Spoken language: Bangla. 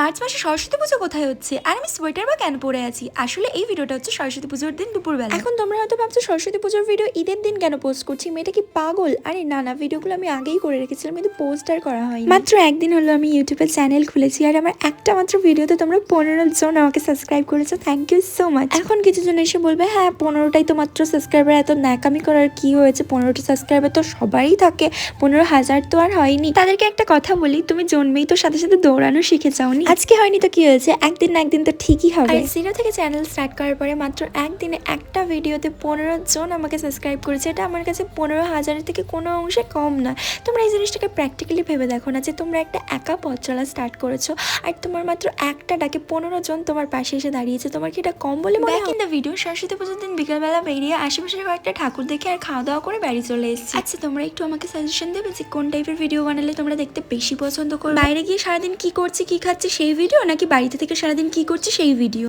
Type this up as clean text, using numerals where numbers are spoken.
মার্চ মাসে সরস্বতী পুজো কোথায় হচ্ছে আর আমি সোয়েটার বা কেন পরে আছি? আসলে এই ভিডিওটা হচ্ছে সরস্বতী পুজোর দিন দুপুরবেলা। এখন তোমরা হয়তো ভাবছো সরস্বতী পুজোর ভিডিও ঈদের দিন কেন পোস্ট করছি, মেয়েটা কি পাগল? আরে না না, ভিডিওগুলো আমি আগেই করে রেখেছিলাম কিন্তু পোস্ট আর করা হয়নি। মাত্র একদিন হলো আমি ইউটিউবে চ্যানেল খুলেছি আর আমার একটা মাত্র ভিডিওতে তোমরা 15 জন আমাকে সাবস্ক্রাইব করেছো, থ্যাংক ইউ সো মাচ। এখন কিছু জন এসে বলবে হ্যাঁ 15টাই তো মাত্র সাবস্ক্রাইবার, এত ন্যাকামি করার কি হয়েছে? 15টা সাবস্ক্রাইবার তো সবারই থাকে, 15,000 তো আর হয়নি। তাদেরকে একটা কথা বলি, তুমি জন্মেই তো সাথে সাথে দৌড়ানো শিখে যাওনি। আজকে হয়নি তো কি হয়েছে, একদিন না একদিন তো ঠিকই হবে। আর 0 থেকে চ্যানেল স্টার্ট করার পরে মাত্র একদিনে একটা ভিডিওতে 15 জন আমাকে সাবস্ক্রাইব করেছে, এটা আমার কাছে 15,000 থেকে কোনো অংশে কম না। তোমরা এই জিনিসটাকে প্র্যাকটিক্যালি ভেবে দেখো না, যে তোমরা একটা একা পথ চলা স্টার্ট করেছো আর তোমার মাত্র একটা ডাকে 15 জন তোমার পাশে এসে দাঁড়িয়েছে, তোমার কি এটা কম বলে মনে হয়? কিন্তু ভিডিও সরস্বতী পুজোর দিন বিকালবেলা বেরিয়ে আশেপাশের কয়েকটা ঠাকুর দেখে আর খাওয়া দাওয়া করে বাড়ি চলে এসেছি। আচ্ছা তোমরা একটু আমাকে সাজেশন দেবে যে কোন টাইপের ভিডিও বানালে তোমরা দেখতে বেশি পছন্দ করো? বাইরে গিয়ে সারাদিন কি করছি কি খাচ্ছি সেই ভিডিও, নাকি বাড়িতে থেকে সারাদিন কি করছি সেই ভিডিও?